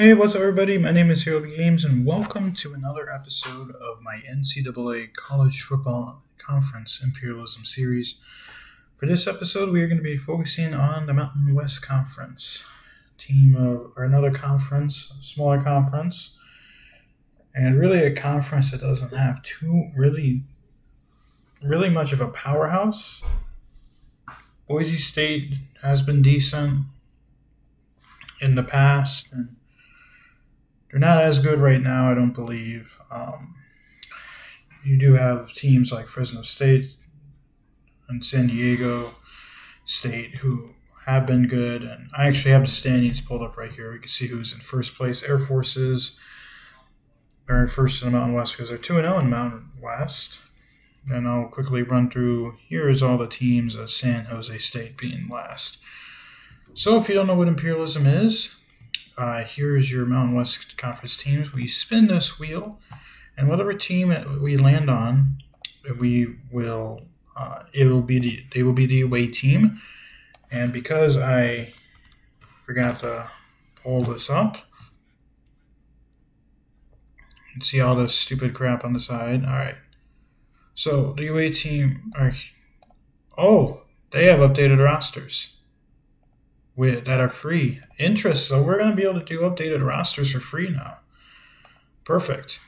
Hey, what's up, everybody? My name is Hero Games, and welcome to another episode of my NCAA College Football Conference Imperialism series. For this episode, we are going to be focusing on the Mountain West Conference team or another conference, a smaller conference, and really a conference that doesn't have too really much of a powerhouse. Boise State has been decent in the past, and they're not as good right now, I don't believe. You do have teams like Fresno State and San Diego State who have been good, and I actually have the standings pulled up right here. We can see who's in first place. Air Forces are in first in the Mountain West because they're 2-0 in the Mountain West. And I'll quickly run through. Here is all the teams of San Jose State being last. So if you don't know what Imperialism is, here's your Mountain West Conference teams. We spin this wheel, and whatever team we land on, they will be the away team. And because I forgot to pull this up, you can see all this stupid crap on the side. All right. So the away team they have updated rosters that are free. Interest. So we're going to be able to do updated rosters for free now. Perfect.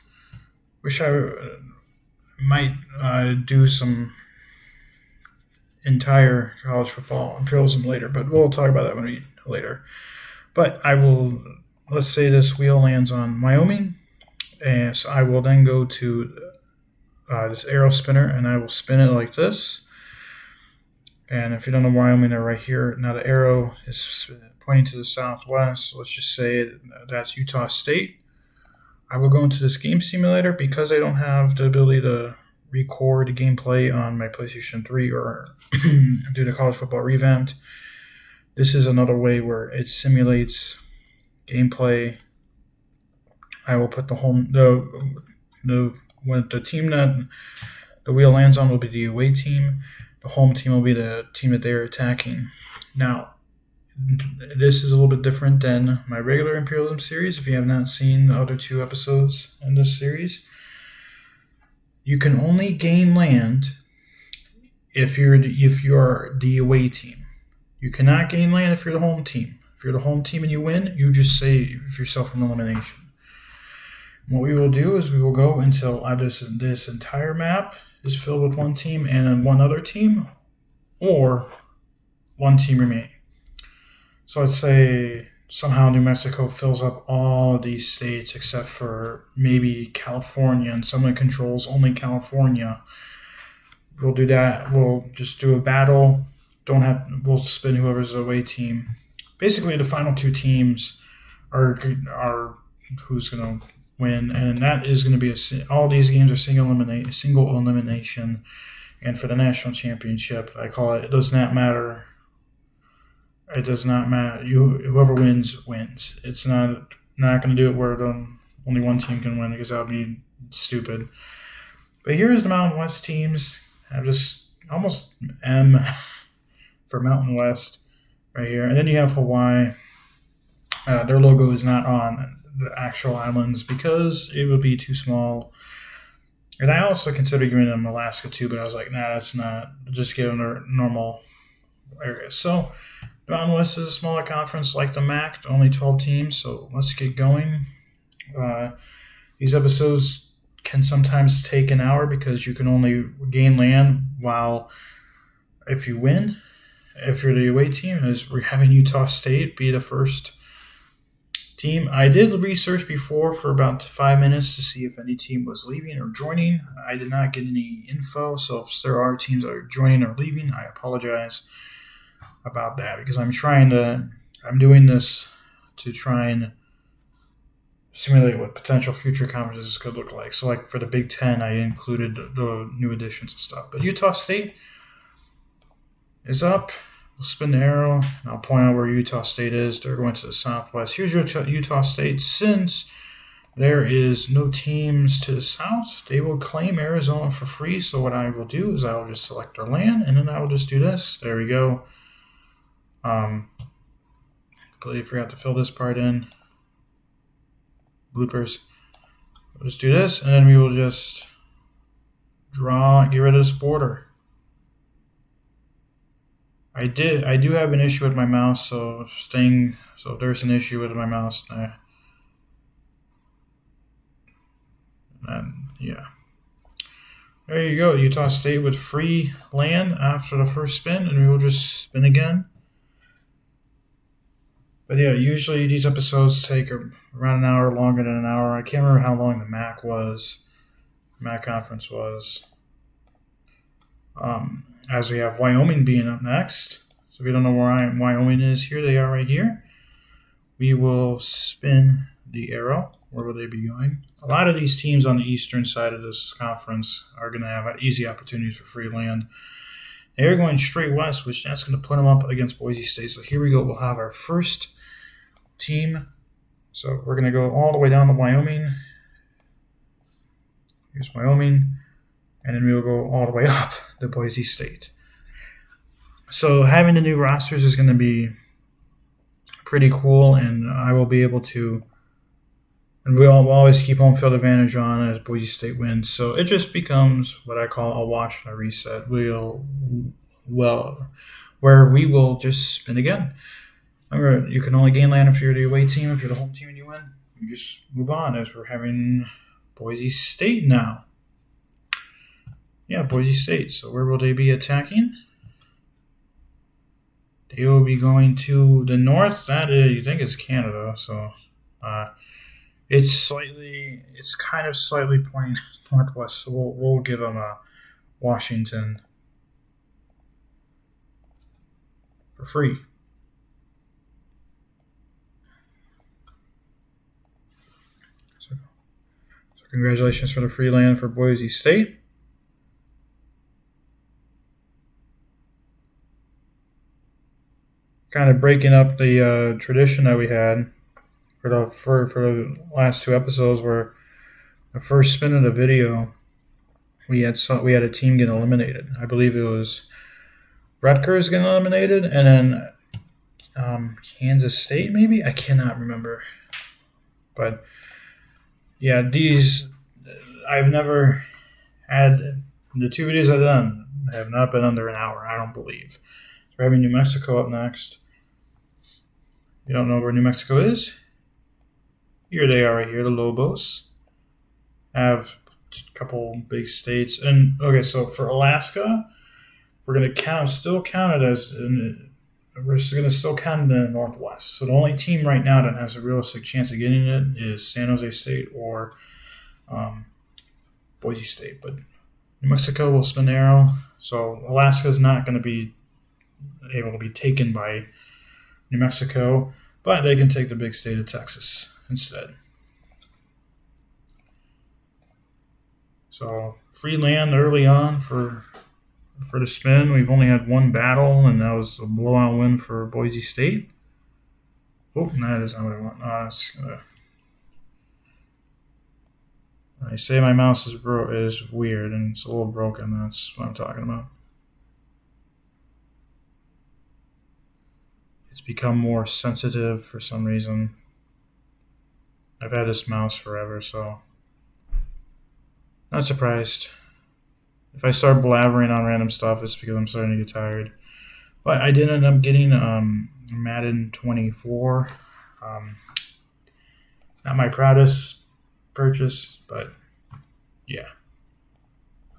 Wish I might do some entire college football imperialism later, but we'll talk about that later. But let's say this wheel lands on Wyoming, and so I will then go to this arrow spinner, and I will spin it like this. And if you don't know Wyoming, they're right here. Now the arrow is pointing to the southwest. So let's just say that's Utah State. I will go into this game simulator because I don't have the ability to record gameplay on my PlayStation 3 or do the college football revamped. This is another way where it simulates gameplay. I will put the team that the wheel lands on will be the away team. The home team will be the team that they're attacking. Now, this is a little bit different than my regular Imperialism series. If you have not seen the other two episodes in this series, you can only gain land if you're the away team. You cannot gain land if you're the home team. If you're the home team and you win, you just save yourself from elimination. What we will do is we will go until this entire map is filled with one team and then one other team, or one team remaining. So let's say somehow New Mexico fills up all of these states except for maybe California, and someone controls only California. We'll do that. We'll just do a battle. We'll spin whoever's the away team. Basically, the final two teams are who's going to win, and that is going to be all these games are single elimination. And for the national championship, I call it does not matter. It does not matter. Whoever wins. It's not going to do it where only one team can win, because that would be stupid. But here's the Mountain West teams. I'm just almost M for Mountain West right here, and then you have Hawaii. Their logo is not on the actual islands because it would be too small. And I also considered giving them Alaska too, but I was like, nah, that's not. Just give them their normal areas. So the Mountain West is a smaller conference like the MAC, only 12 teams. So let's get going. These episodes can sometimes take an hour because you can only gain land while if you win. If you're the away team, as we're having Utah State be the first team. I did research before for about 5 minutes to see if any team was leaving or joining. I did not get any info, so if there are teams that are joining or leaving, I apologize about that, because I'm doing this to try and simulate what potential future conferences could look like. So like for the Big Ten, I included the new additions and stuff. But Utah State is up. We'll spin the arrow, and I'll point out where Utah State is. They're going to the southwest. Here's Utah State. Since there is no teams to the south, they will claim Arizona for free. So what I will do is I will just select their land, and then I will just do this. There we go. Completely forgot to fill this part in. bloopers. We'll just do this, and then we will just get rid of this border. I do have an issue with my mouse, so if there's an issue with my mouse, yeah. There you go, Utah State with free land after the first spin, and we will just spin again. But yeah, usually these episodes take around an hour, longer than an hour. I can't remember how long the MAC conference was. As we have Wyoming being up next. So if you don't know where Wyoming is, here they are right here. We will spin the arrow. Where will they be going? A lot of these teams on the eastern side of this conference are going to have easy opportunities for free land. They're going straight west, which that's going to put them up against Boise State. So here we go. We'll have our first team. So we're going to go all the way down to Wyoming. Here's Wyoming. And then we'll go all the way up to Boise State. So having the new rosters is going to be pretty cool, and I will be able to. And we'll always keep home field advantage on as Boise State wins. So it just becomes what I call a wash and a reset. Where we will just spin again. Remember, you can only gain land if you're the away team. If you're the home team and you win, you just move on, as we're having Boise State now. Yeah, Boise State. So where will they be attacking? They will be going to the north. That is, you think it's Canada. So it's kind of slightly pointing northwest. So we'll give them a Washington for free. So congratulations for the free land for Boise State. Kind of breaking up the tradition that we had for the last two episodes, where the first spin of the video we had a team get eliminated. I believe it was Rutgers getting eliminated, and then Kansas State, maybe? I cannot remember. But yeah, these I've never had. The two videos I've done have not been under an hour, I don't believe. We're having New Mexico up next. You don't know where New Mexico is? Here they are right here, the Lobos. Have a couple big states. And okay, so for Alaska, we're going to still count it as we're going to still count it in the Northwest. So the only team right now that has a realistic chance of getting it is San Jose State or Boise State. But New Mexico will spin the arrow. So Alaska is not going to be able to be taken by New Mexico, but they can take the big state of Texas instead. So free land early on for the spin. We've only had one battle, and that was a blowout win for Boise State. Oh, that is not what I want. I say my mouse is weird and it's a little broken. That's what I'm talking about. It's become more sensitive for some reason. I've had this mouse forever, so not surprised. If I start blabbering on random stuff, it's because I'm starting to get tired. But I did end up getting Madden 24. Not my proudest purchase, but yeah.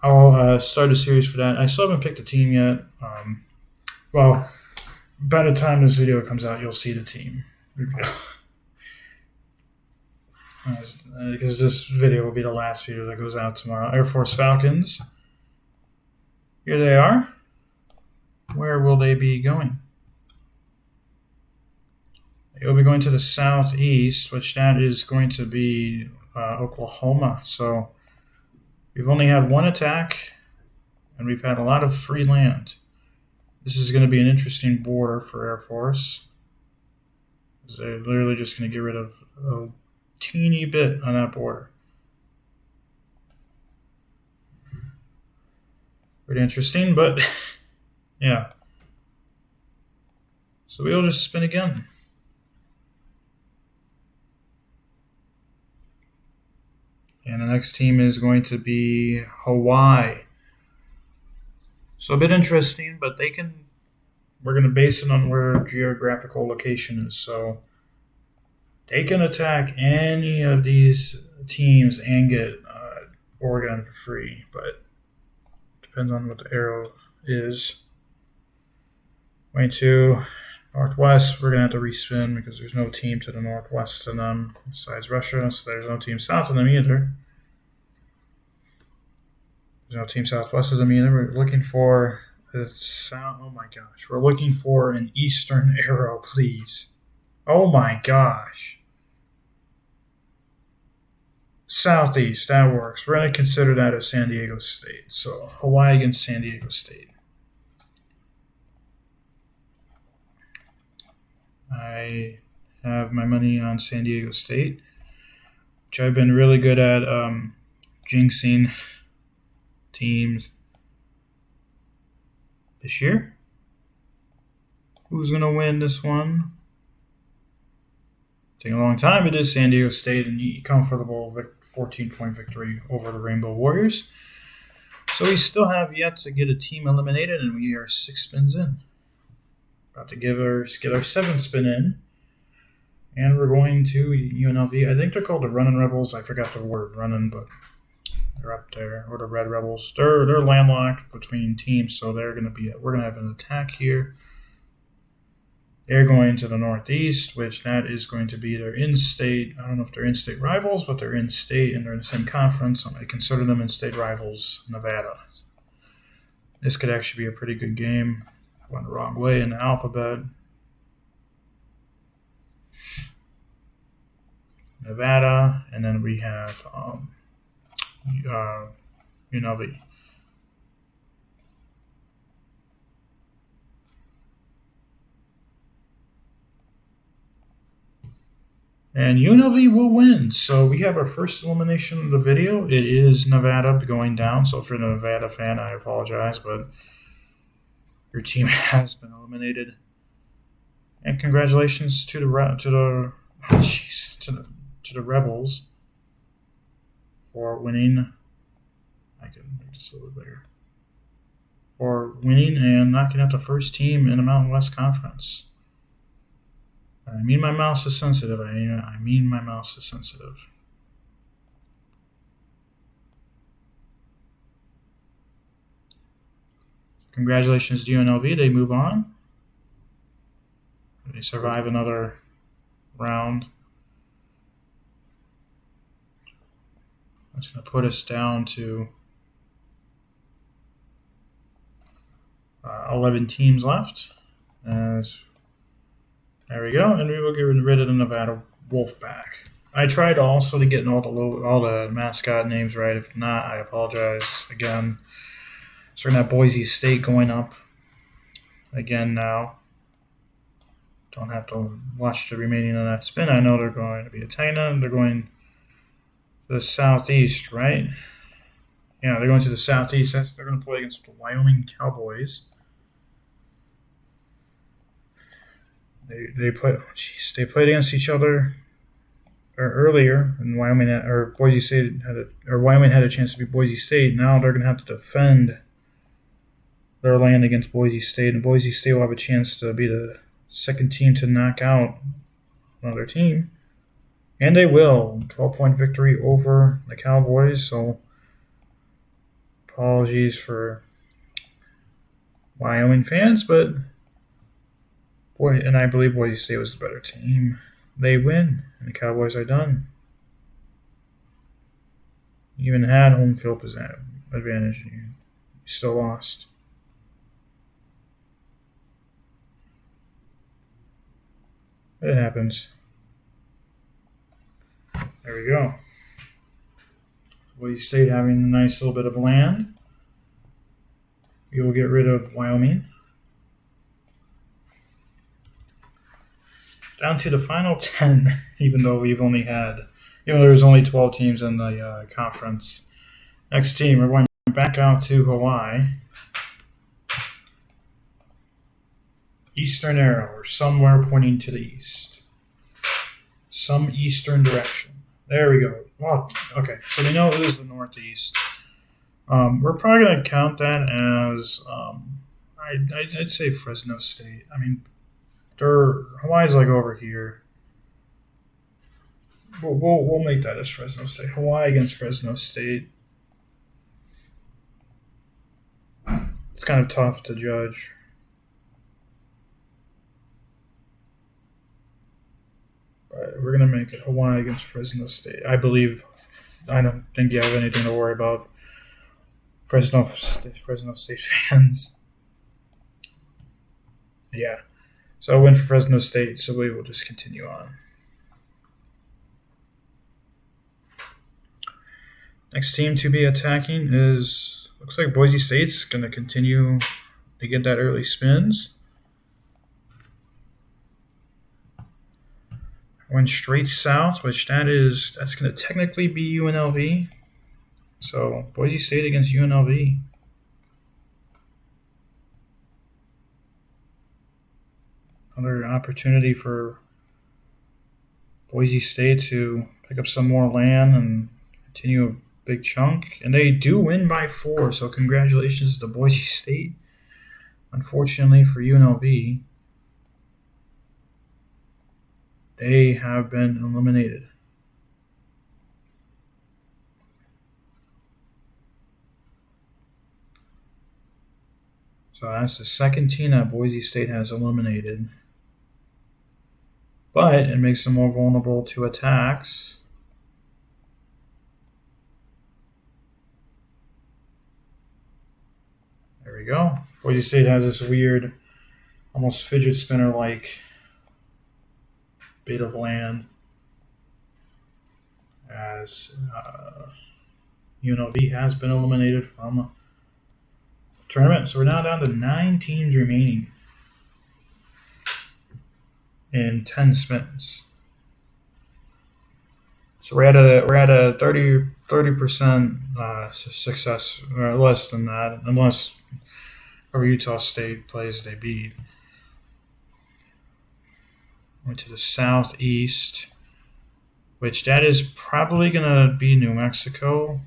I'll start a series for that. I still haven't picked a team yet. Well, by the time this video comes out, you'll see the team reveal. Because this video will be the last video that goes out tomorrow. Air Force Falcons. Here they are. Where will they be going? They will be going to the southeast, which that is going to be Oklahoma. So we've only had one attack, and we've had a lot of free land. This is going to be an interesting border for Air Force. They're literally just going to get rid of a teeny bit on that border. Pretty interesting, but yeah. So we'll just spin again. next team is going to be Hawaii. So a bit interesting, but we're going to base it on where geographical location is. So they can attack any of these teams and get Oregon for free, but depends on what the arrow is. Going to Northwest, we're going to have to respin because there's no team to the northwest of them besides Russia, so there's no team south of them either. There's no team southwest of them either. We're looking for oh my gosh. We're looking for an eastern arrow, please. Oh my gosh. Southeast, that works. We're going to consider that as San Diego State. So Hawaii against San Diego State. I have my money on San Diego State, which I've been really good at jinxing teams this year. Who's going to win this one? Taking a long time. It is San Diego State, and a comfortable 14-point victory over the Rainbow Warriors. So we still have yet to get a team eliminated, and we are 6 spins in. About to get our 7th spin in. And we're going to UNLV. I think they're called the Runnin' Rebels. I forgot the word runnin', but they're up there. Or the Red Rebels. They're landlocked between teams, so we're gonna have an attack here. They're going to the Northeast, which that is going to be their in-state. I don't know if they're in-state rivals, but they're in-state and they're in the same conference. So I'm going to consider them in-state rivals, Nevada. This could actually be a pretty good game. Went the wrong way in the alphabet. Nevada, and then we have UNLV. And UNLV will win. So we have our first elimination of the video. It is Nevada going down. So if you're a Nevada fan, I apologize, but your team has been eliminated. And congratulations to the Rebels for winning. I can make this a little bigger. For winning and knocking out the first team in the Mountain West Conference. I mean my mouse is sensitive. I mean my mouse is sensitive. Congratulations to UNLV. They move on. They survive another round. That's going to put us down to 11 teams left. There we go, and we will get rid of the Nevada Wolfpack. I tried also to get all the mascot names right. If not, I apologize again. So we're going to have Boise State going up again now. Don't have to watch the remaining of that spin. I know they're going to be a China. They're going to the southeast, right? Yeah, they're going to the southeast. They're going to play against the Wyoming Cowboys. They played against each other earlier, and Wyoming had a chance to beat Boise State. Now they're going to have to defend their land against Boise State, and Boise State will have a chance to be the second team to knock out another team, and they will. 12-point victory over the Cowboys. So apologies for Wyoming fans, but. And I believe Boise State was the better team. They win, and the Cowboys are done. You even had home field advantage, and you still lost. It happens. There we go. Boise State having a nice little bit of land. We will get rid of Wyoming. Down to the final 10, even though there's only 12 teams in the conference. Next team, we're going back out to Hawaii. Eastern arrow, or somewhere pointing to the east. Some eastern direction. There we go. Oh, okay. So we know it is the Northeast. We're probably going to count that as, I'd say Fresno State. I mean, Hawaii's like over here. We'll make that as Fresno State. Hawaii against Fresno State. It's kind of tough to judge. But we're going to make it Hawaii against Fresno State. I don't think you have anything to worry about. Fresno State fans. Yeah. So a win for Fresno State, so we will just continue on. Next team to be attacking looks like Boise State's going to continue to get that early spins. Went straight south, which that's going to technically be UNLV. So Boise State against UNLV. Another opportunity for Boise State to pick up some more land and continue a big chunk. And they do win by 4, so congratulations to Boise State. Unfortunately for UNLV, they have been eliminated. So that's the second team that Boise State has eliminated. But it makes them more vulnerable to attacks. There we go. Boise State has this weird, almost fidget spinner-like bit of land as UNLV has been eliminated from the tournament. So we're now down to 9 teams remaining in 10 spins. So we're at a 30% success, or less than that, unless whoever Utah State plays they beat. Went to the southeast, which that is probably going to be New Mexico.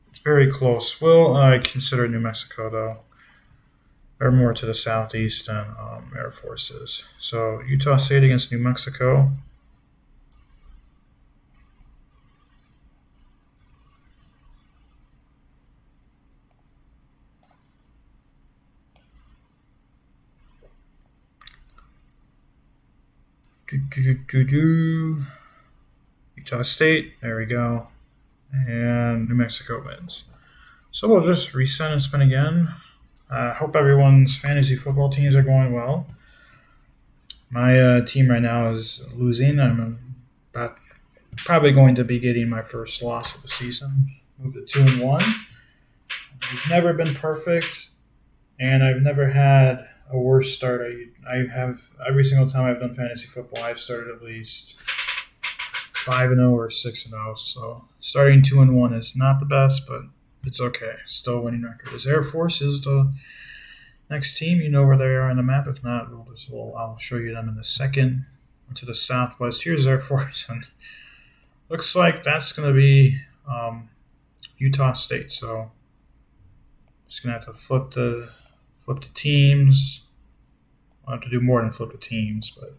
It's very close. We'll consider New Mexico, though. They're more to the southeast than Air Force is. So Utah State against New Mexico. Utah State, there we go. And New Mexico wins. So we'll just reset and spin again. Hope everyone's fantasy football teams are going well. My team right now is losing. I'm probably going to be getting my first loss of the season. Moved to 2-1. I've never been perfect, and I've never had a worse start. I have every single time I've done fantasy football, I've started at least 5-0 or 6-0. So starting 2-1 is not the best, but it's okay. Still a winning record. As Air Force is the next team. You know where they are on the map. If not, I'll show you them in a second. To the southwest, here's Air Force, and looks like that's going to be Utah State. So just gonna have to flip the teams. I'll have to do more than flip the teams, but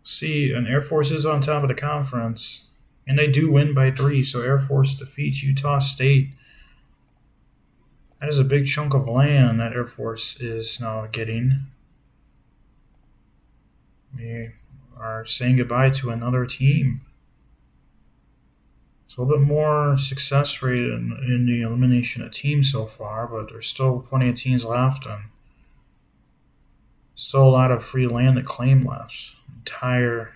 see, an Air Force is on top of the conference, and they do win by 3. So Air Force defeats Utah State. That is a big chunk of land that Air Force is now getting. We are saying goodbye to another team. It's a little bit more success rate in the elimination of teams so far, but there's still plenty of teams left, and still a lot of free land to claim left. Entire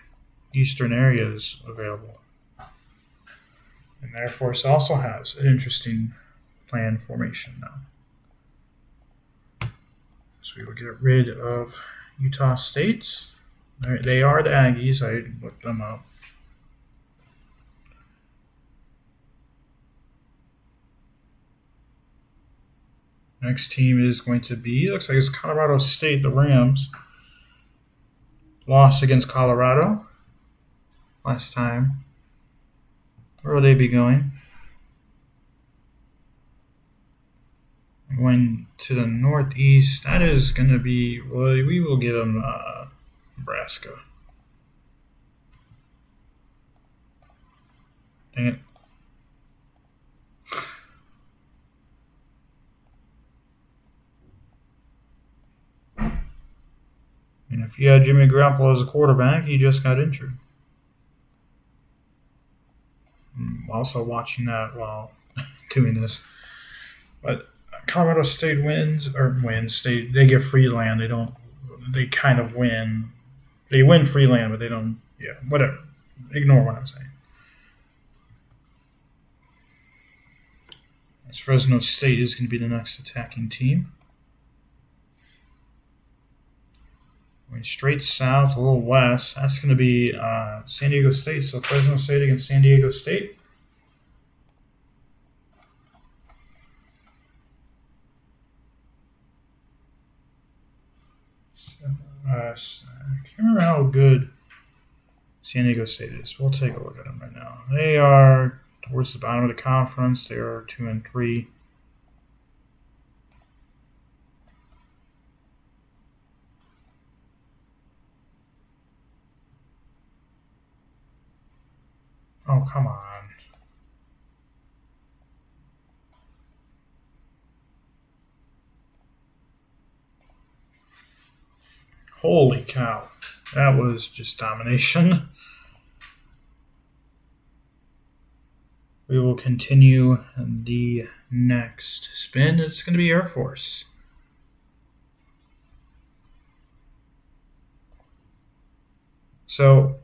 eastern area is available. And Air Force also has an interesting plan formation now. So we will get rid of Utah State. They are the Aggies. I looked them up. Next team is going to be, looks like it's Colorado State, the Rams. Lost against Colorado last time. Where will they be going? Going to the Northeast. That is going to be. Well, we will give them Nebraska. Dang it. And if you had Jimmy Garoppolo as a quarterback, he just got injured. I'm also watching that while doing this. But Colorado State wins. They get free land. They kind of win. They win free land, but they don't. Yeah, whatever. Ignore what I'm saying. As Fresno State is going to be the next attacking team. Going straight south, a little west. That's going to be San Diego State. So Fresno State against San Diego State. I can't remember how good San Diego State is. We'll take a look at them right now. They are towards the bottom of the conference. They are 2-3. Oh, come on. Holy cow. That was just domination. We will continue the next spin. It's going to be Air Force. So,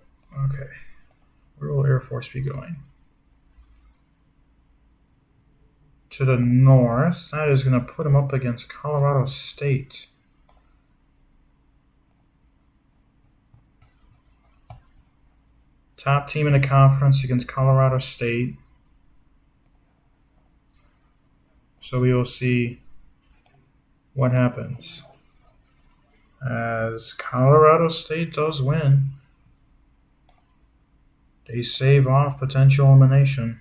okay. Where will Air Force be going? To the north. That is going to put them up against Colorado State. Top team in the conference against Colorado State. So we will see what happens. As Colorado State does win, they save off potential elimination.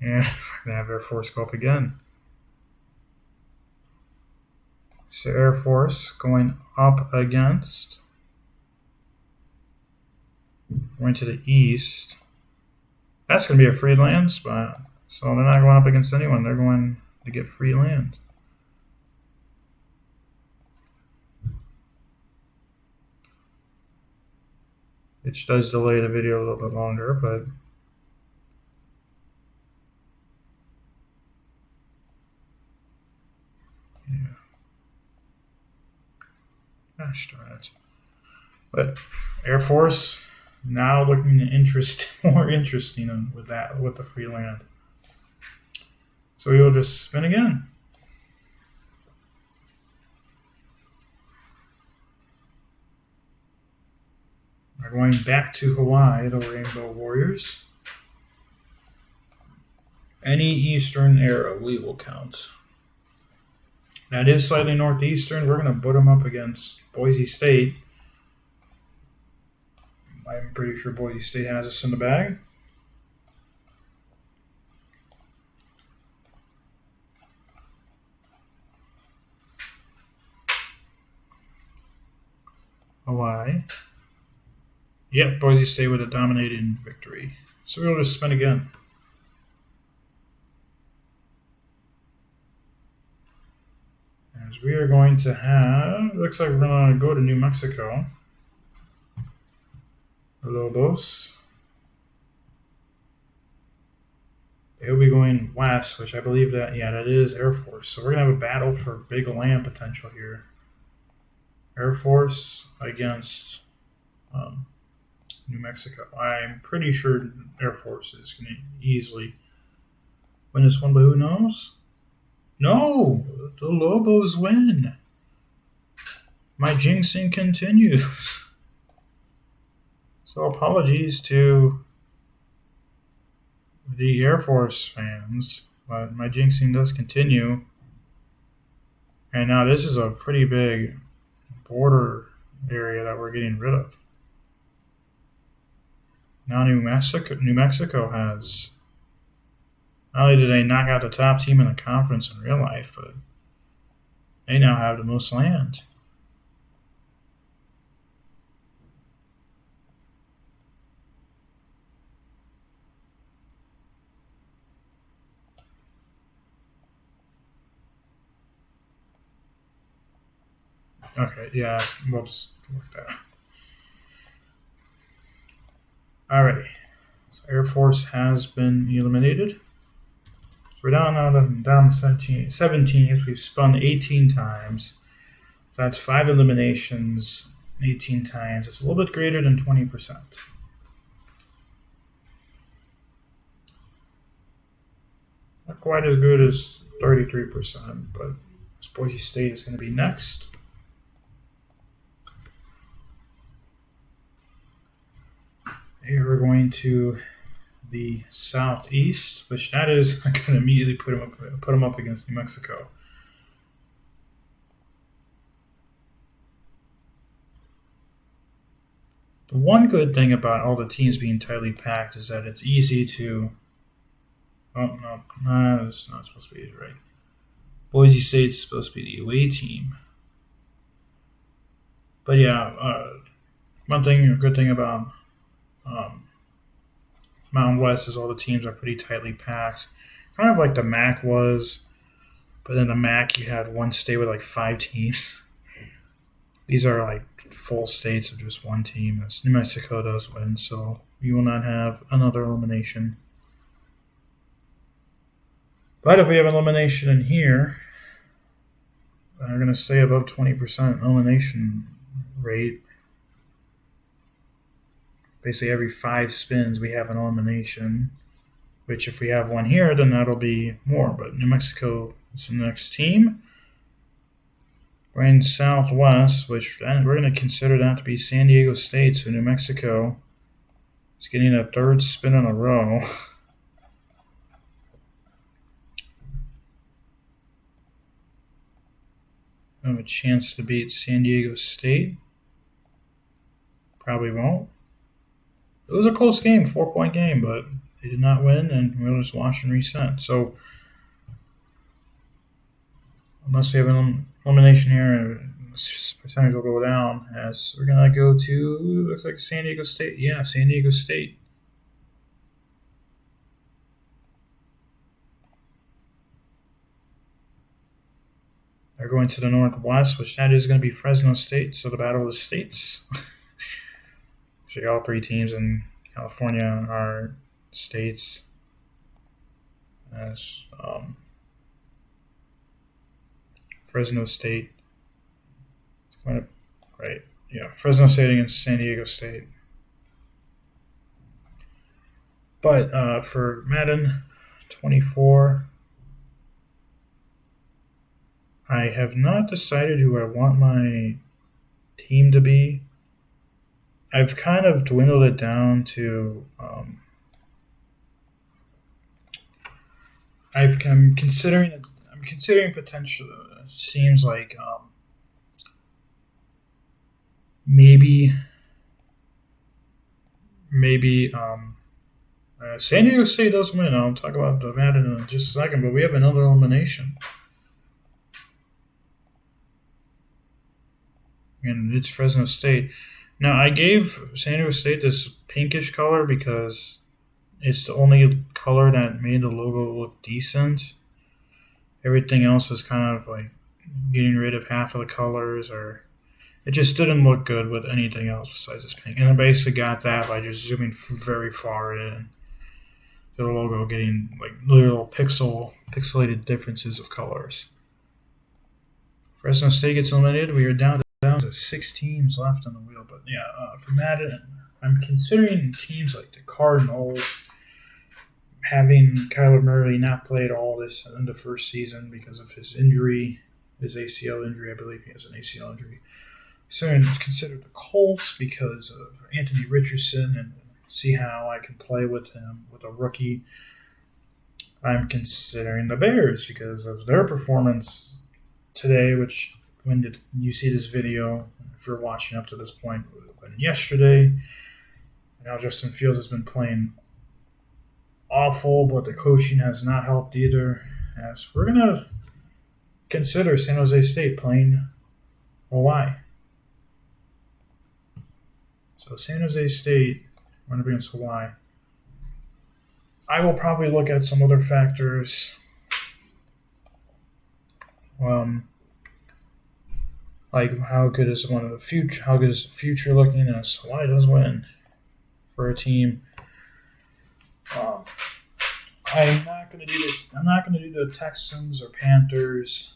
And we're going to have Air Force go up again. So Air Force going up against, going to the east. That's going to be a free land spot. So they're not going up against anyone. They're going to get free land. Which does delay the video a little bit longer, but yeah. Gosh darn it. But Air Force now looking more interesting with the free land. So we will just spin again. We're going back to Hawaii, the Rainbow Warriors. Any eastern era we will count. That is slightly northeastern. We're going to put them up against Boise State. I'm pretty sure Boise State has us in the bag. Hawaii. Yep, Boise State with a dominating victory. So we'll just spin again. As we are going to have, looks like we're going to go to New Mexico. The Lobos. They'll be going west, which I believe that is Air Force. So we're going to have a battle for big land potential here. Air Force against New Mexico. I'm pretty sure Air Force is going to easily win this one, but who knows? No! The Lobos win. My jinxing continues. So apologies to the Air Force fans, but my jinxing does continue. And now this is a pretty big border area that we're getting rid of. Now New Mexico has, not only did they knock out the top team in the conference in real life, but they now have the most land. Okay, yeah, we'll just work that. Alrighty. So Air Force has been eliminated. So we're down 17. We've spun 18 times. So that's 5 eliminations 18 times. It's a little bit greater than 20%. Not quite as good as 33%, but Boise State is going to be next. Here we're going to the southeast, which that is going to immediately put them up against New Mexico. The one good thing about all the teams being tightly packed is that it's easy to. Oh no, that's not supposed to be right. Boise State's supposed to be the away team. But yeah, a good thing about Mountain West is all the teams are pretty tightly packed, kind of like the MAC was. But in the MAC, you had one state with like 5 teams. These are like full states of just one team. As New Mexico does win, so we will not have another elimination. But if we have an elimination in here, we're going to stay above 20% elimination rate. Basically, every 5 spins, we have an elimination. Which, if we have one here, then that'll be more. But New Mexico is the next team. We're in Southwest, which we're going to consider that to be San Diego State. So New Mexico is getting a 3rd spin in a row. Have a chance to beat San Diego State. Probably won't. It was a close game, 4-point game, but they did not win, and we'll just watch and reset. So, unless we have an elimination here, percentage will go down. As we're going to go to, looks like San Diego State. Yeah, San Diego State. They're going to the Northwest, which that is going to be Fresno State. So the battle of the states. Actually, all 3 teams in California are states. As Fresno State. Right. Yeah, Fresno State against San Diego State. But for Madden 24, I have not decided who I want my team to be. I've kind of dwindled it down to. I'm considering potential. It seems like maybe San Diego State does win. I'll talk about the Madden in just a second, but we have another elimination. And it's Fresno State. Now, I gave San Diego State this pinkish color because it's the only color that made the logo look decent. Everything else was kind of like getting rid of half of the colors, or it just didn't look good with anything else besides this pink. And I basically got that by just zooming very far in to the logo, getting like little pixelated differences of colors. Fresno State gets eliminated. We are down to 6 teams left on the wheel. But yeah, for Madden, I'm considering teams like the Cardinals, having Kyler Murray not played all this in the first season because of his injury, his ACL injury. I believe he has an ACL injury. So consider the Colts because of Anthony Richardson and see how I can play with him with a rookie. I'm considering the Bears because of their performance today, which when did you see this video, if you're watching up to this point, it would have been yesterday. Now Justin Fields has been playing awful, but the coaching has not helped either. As we're going to consider San Jose State playing Hawaii. So San Jose State, we're going to be against Hawaii. I will probably look at some other factors. Like how good is the future looking as Hawaii does win for a team. I'm not going to do the Texans or Panthers,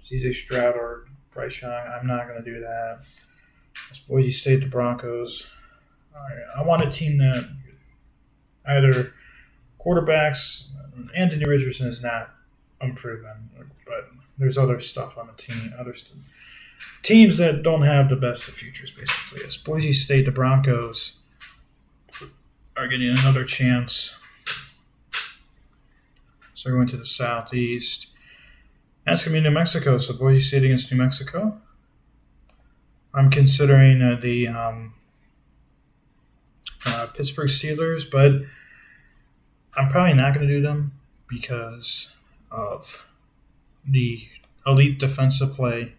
CJ Stroud or Bryce Young. I'm not going to do that. It's Boise State, the Broncos. I want a team that either quarterbacks. Anthony Richardson is not unproven, but there's other stuff on the team. Teams that don't have the best of futures, basically. Yes, Boise State, the Broncos are getting another chance. So we're going to the Southeast. That's going to be New Mexico, so Boise State against New Mexico. I'm considering the Pittsburgh Steelers, but I'm probably not going to do them because of the elite defensive play.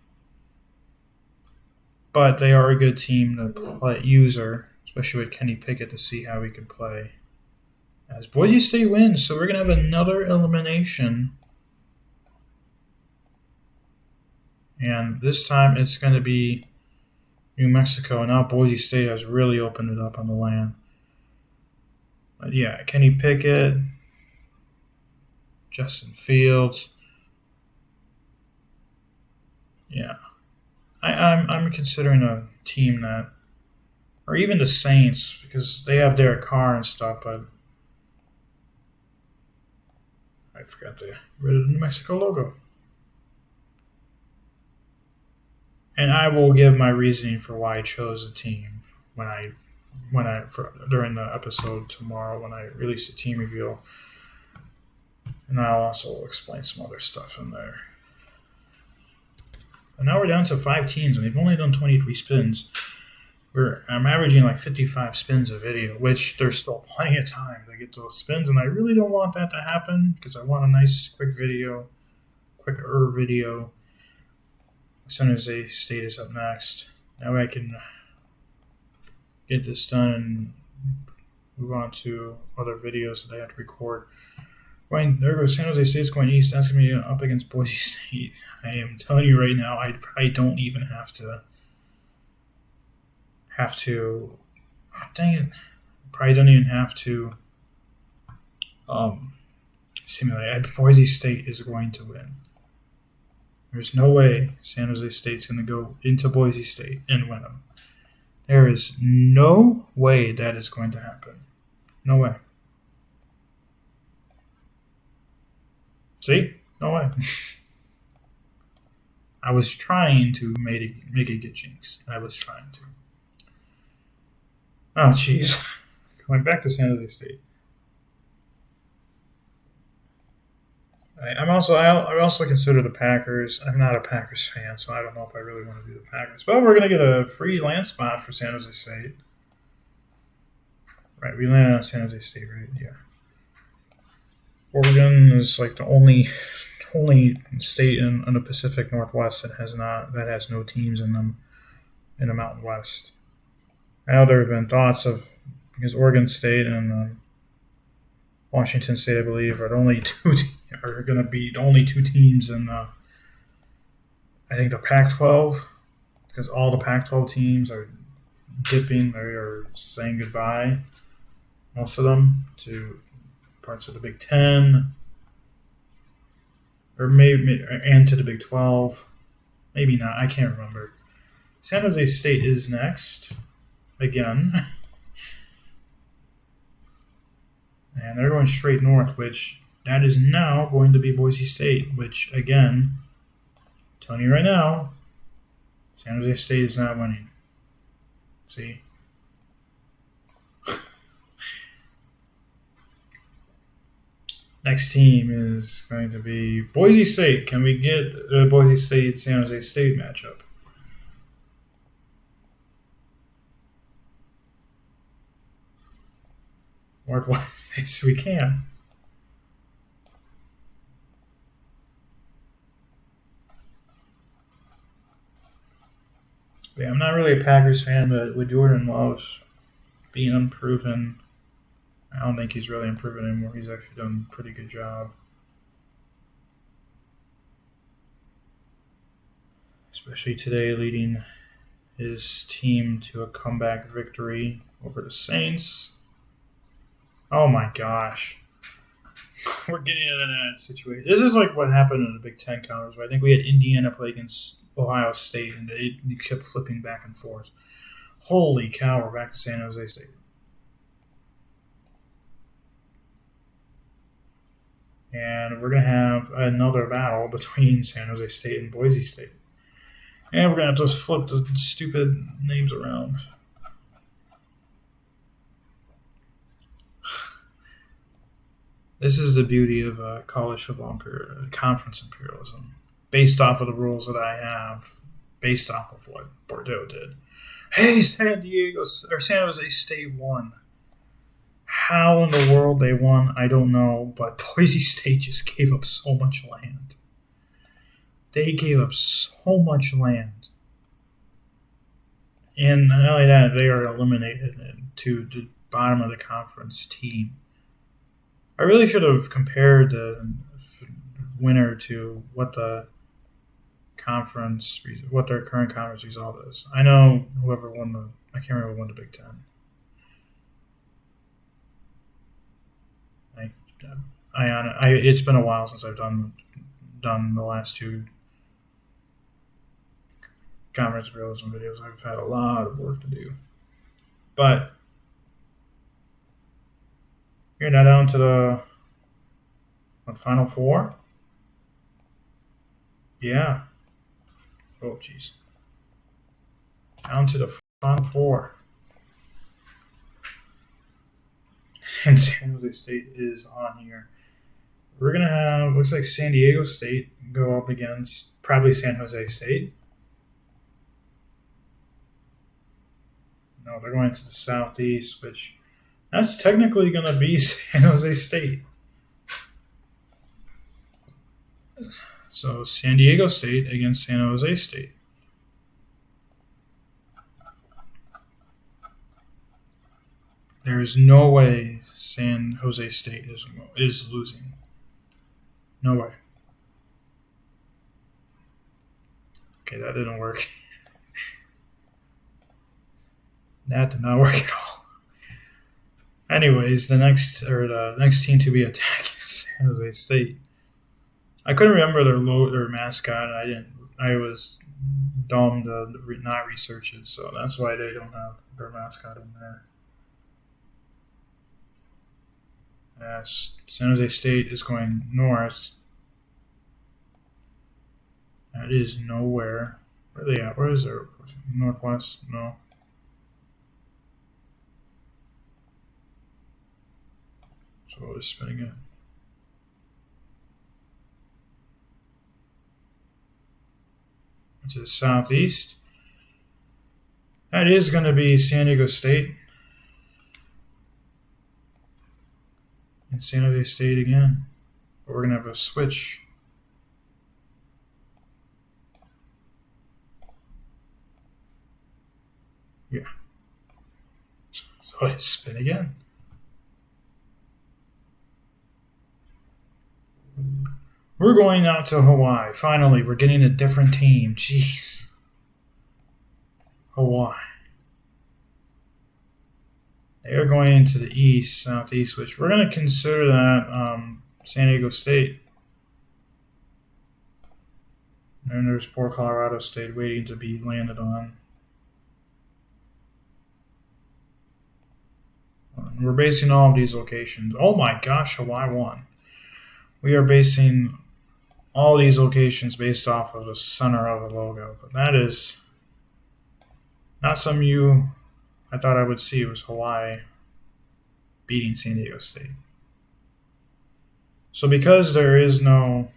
But they are a good team to play user, especially with Kenny Pickett, to see how he can play. As Boise State wins, so we're going to have another elimination. And this time it's going to be New Mexico. And now Boise State has really opened it up on the land. But yeah, Kenny Pickett, Justin Fields. Yeah. I'm considering a team that, or even the Saints, because they have Derek Carr and stuff, but I forgot to get rid of the New Mexico logo. And I will give my reasoning for why I chose the team during the episode tomorrow when I release the team reveal. And I'll also explain some other stuff in there. And now we're down to 5 teams, and we've only done 23 spins. I'm averaging like 55 spins a video, which there's still plenty of time to get those spins, and I really don't want that to happen because I want a nice, quicker video. San Jose State is up next. Now I can get this done and move on to other videos that I have to record. There goes San Jose State's going east. That's going to be up against Boise State. I am telling you right now, I probably don't even have to. Dang it! Probably don't even have to simulate. Boise State is going to win. There's no way San Jose State's going to go into Boise State and win them. There is no way that is going to happen. No way. See? No way. I was trying to make it get jinxed. I was trying to. Oh, jeez. Going back to San Jose State. I also consider the Packers. I'm not a Packers fan, so I don't know if I really want to do the Packers. But we're going to get a free land spot for San Jose State. Right, we landed on San Jose State, right? Yeah. Oregon is like the only state in the Pacific Northwest that has no teams in them in the Mountain West. Now there have been thoughts of, because Oregon State and Washington State, I believe, are going to be the only 2 teams in I think the Pac-12, because all the Pac-12 teams are dipping, they are saying goodbye, most of them, to parts of the Big Ten, or maybe and to the Big 12. Maybe not. I can't remember. San Jose State is next again, and they're going straight north, which that is now going to be Boise State. Which again, I'm telling you right now, San Jose State is not winning. See. Next team is going to be Boise State. Can we get a Boise State San Jose State matchup? Yes, we can. Yeah, I'm not really a Packers fan, but with Jordan Love being unproven, I don't think he's really improving anymore. He's actually done a pretty good job, especially today, leading his team to a comeback victory over the Saints. Oh my gosh. We're getting into that situation. This is like what happened in the Big Ten conference. I think we had Indiana play against Ohio State, and they kept flipping back and forth. Holy cow, we're back to San Jose State. And we're going to have another battle between San Jose State and Boise State. And we're going to just flip the stupid names around. This is the beauty of college football conference imperialism, based off of the rules that I have, based off of what Bordeaux did. Hey, San Jose State won. How in the world they won, I don't know, but Boise State just gave up so much land. They gave up so much land. And not only that, they are eliminated to the bottom of the conference team. I really should have compared the winner to what their current conference result is. I know whoever won I can't remember who won the Big Ten. It's been a while since I've done the last two conference realism videos. I've had a lot of work to do, but you're now down to the Final Four. Yeah. Oh jeez. Down to the Final Four. And San Jose State is on here. We're going to have, looks like San Diego State go up against probably San Jose State. No, they're going to the Southeast, which that's technically going to be San Jose State. So San Diego State against San Jose State. There is no way San Jose State is losing. No way. Okay, that didn't work. That did not work at all. Anyways, the next team to be attacked is San Jose State. I couldn't remember their mascot. I was dumb to not research it, so that's why they don't have their mascot in there. Yes, San Jose State is going north. That is nowhere. Where are they at? Where is their northwest? No. So we'll just spin again. To the southeast. That is going to be San Diego State. And San Jose State again. But we're going to have a switch. Yeah. So I spin again. We're going out to Hawaii. Finally, we're getting a different team. Jeez. Hawaii. They are going to the east, southeast, which we're going to consider that San Diego State. And there's poor Colorado State waiting to be landed on. We're basing all of these locations. Oh my gosh, Hawaii won. We are basing all these locations based off of the center of the logo. But that is not something I thought I would see. It was Hawaii beating San Diego State. So because there is no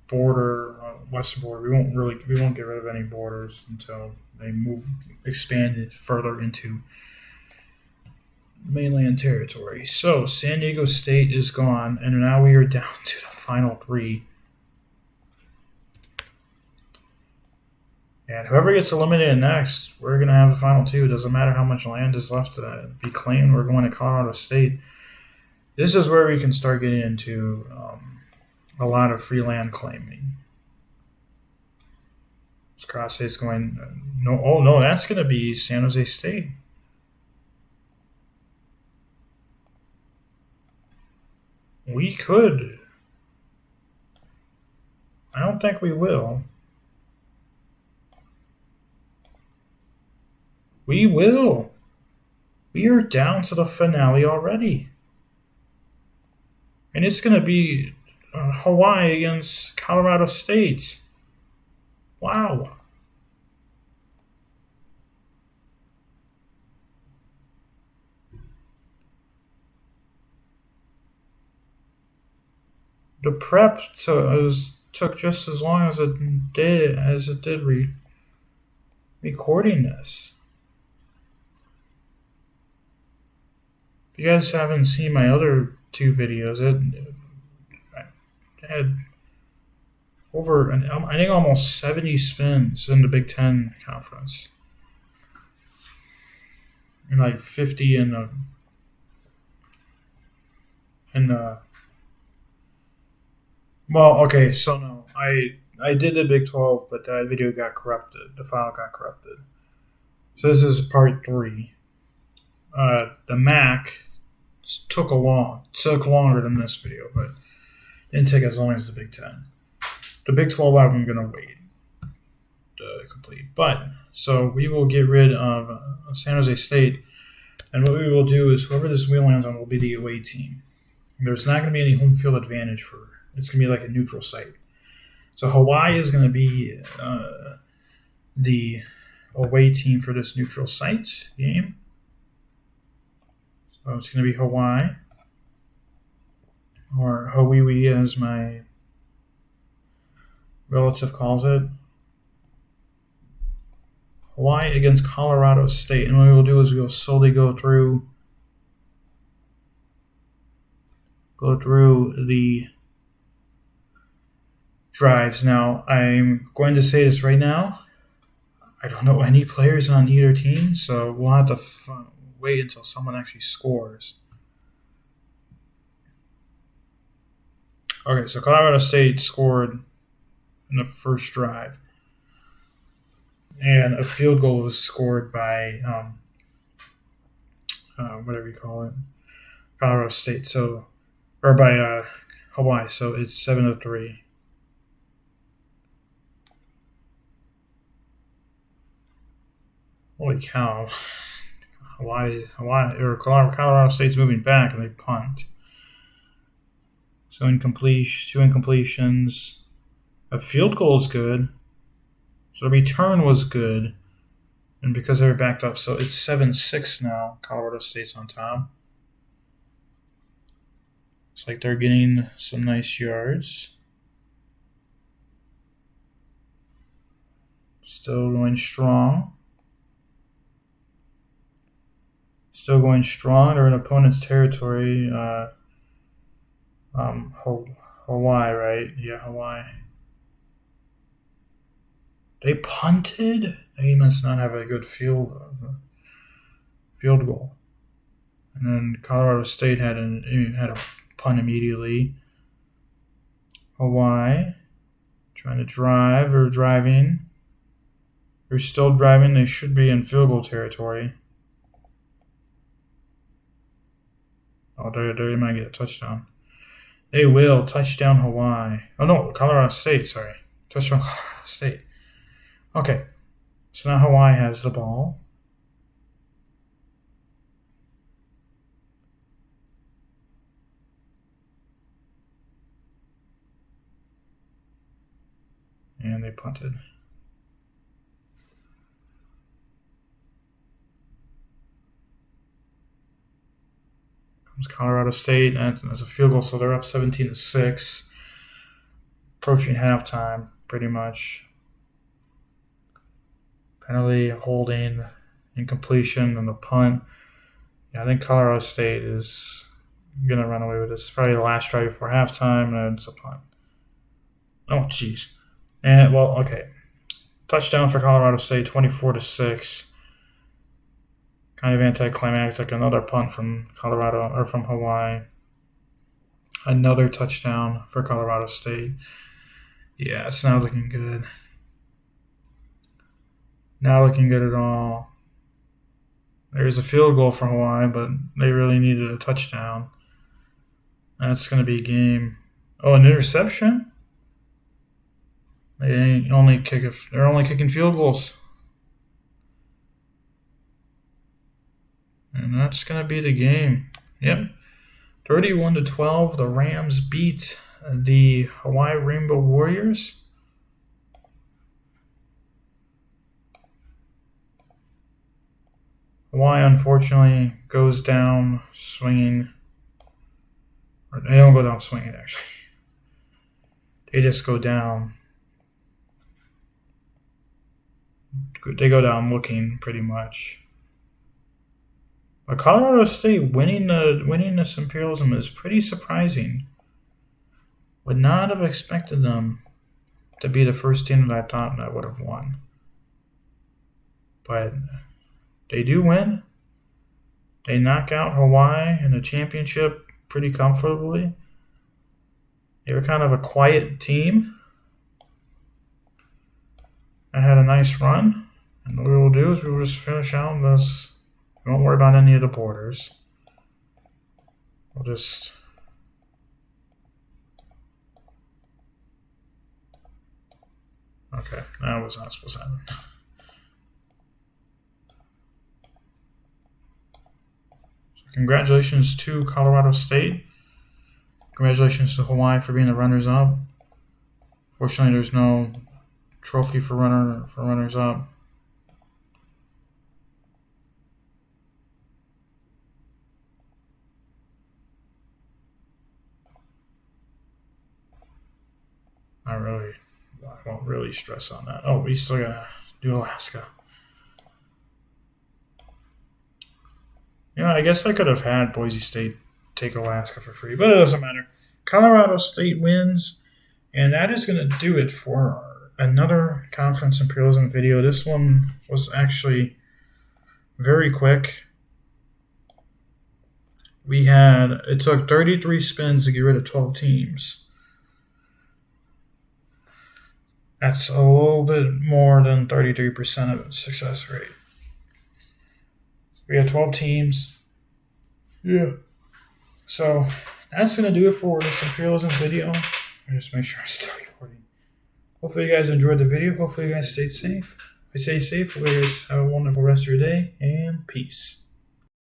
border, western border, we won't get rid of any borders until they expanded further into mainland territory. So San Diego State is gone, and now we are down to the final three. And whoever gets eliminated next, we're going to have the final two. It doesn't matter how much land is left to be claimed. We're going to Colorado State. This is where we can start getting into a lot of free land claiming. Cross State's going. No, oh no, that's going to be San Jose State. We could. I don't think we will. We will. We are down to the finale already. And it's going to be Hawaii against Colorado State. Wow. The prep took just as long as it did recording this. If you guys haven't seen my other two videos, it had over, I think, almost 70 spins in the Big Ten conference. And like 50 in the well, okay, so no, I did the Big 12, but that video got corrupted. The file got corrupted. So this is part 3. The Mac took longer than this video, but didn't take as long as the Big 10. The Big 12 I'm gonna wait to complete. But so we will get rid of San Jose State, and what we will do is whoever this wheel lands on will be the away team. There's not going to be any home field advantage for. It's going to be like a neutral site. So Hawaii is going to be the away team for this neutral site game. So it's going to be Hawaii, or Hawiwi as my relative calls it. Hawaii against Colorado State. And what we will do is we will slowly go through the drives. Now, I'm going to say this right now. I don't know any players on either team, so we'll have to wait until someone actually scores. Okay, so Colorado State scored in the first drive. And a field goal was scored by, whatever you call it, Colorado State. So, or by Hawaii. So it's 7-3. Holy cow! Hawaii, or Colorado State's moving back, and they punt. So two incompletions. A field goal is good. So the return was good, and because they were backed up, so it's 7-6 now. Colorado State's on top. Looks like they're getting some nice yards. Still going strong. They're in opponent's territory. Hawaii, right? Yeah, Hawaii. They punted. They must not have a good field goal. And then Colorado State had a punt immediately. Hawaii trying to drive or driving. They're still driving. They should be in field goal territory. Oh, they might get a touchdown. They will. Touchdown Hawaii. Oh, no, Colorado State, sorry. Touchdown Colorado State. Okay, so now Hawaii has the ball. And they punted. Colorado State, and as a field goal, so they're up 17-6, approaching halftime, pretty much. Penalty, holding, incompletion, and the punt. Yeah, I think Colorado State is gonna run away with this. It's probably the last drive before halftime, and it's a punt. Oh, jeez. And well, okay. Touchdown for Colorado State, 24-6. Kind of anticlimactic. Another punt from Colorado or from Hawaii. Another touchdown for Colorado State. Yeah, it's not looking good. Not looking good at all. There's a field goal for Hawaii, but they really needed a touchdown. That's going to be a game. Oh, an interception? They're only kicking field goals. And that's going to be the game. Yep. 31-12, the Rams beat the Hawaii Rainbow Warriors. Hawaii, unfortunately, goes down swinging. Or they don't go down swinging, actually. They just go down. They go down looking, pretty much. But Colorado State winning this Imperialism is pretty surprising. Would not have expected them to be the first team that I thought that would have won. But they do win. They knock out Hawaii in the championship pretty comfortably. They were kind of a quiet team. I had a nice run. And what we will do is we will just finish out this. We won't worry about any of the borders. We'll just... Okay, that was not supposed to happen. So congratulations to Colorado State. Congratulations to Hawaii for being the runners-up. Fortunately, there's no trophy for runners-up. I won't really stress on that. Oh, we still gotta do Alaska. I guess I could have had Boise State take Alaska for free, but it doesn't matter. Colorado State wins, and that is going to do it for another Conference Imperialism video. This one was actually very quick. It took 33 spins to get rid of 12 teams. That's a little bit more than 33% of success rate. We had 12 teams. Yeah. So that's going to do it for this Imperialism video. I'll just make sure I'm still recording. Hopefully you guys enjoyed the video. Hopefully you guys stayed safe. I stay safe. Hope you guys have a wonderful rest of your day, and peace.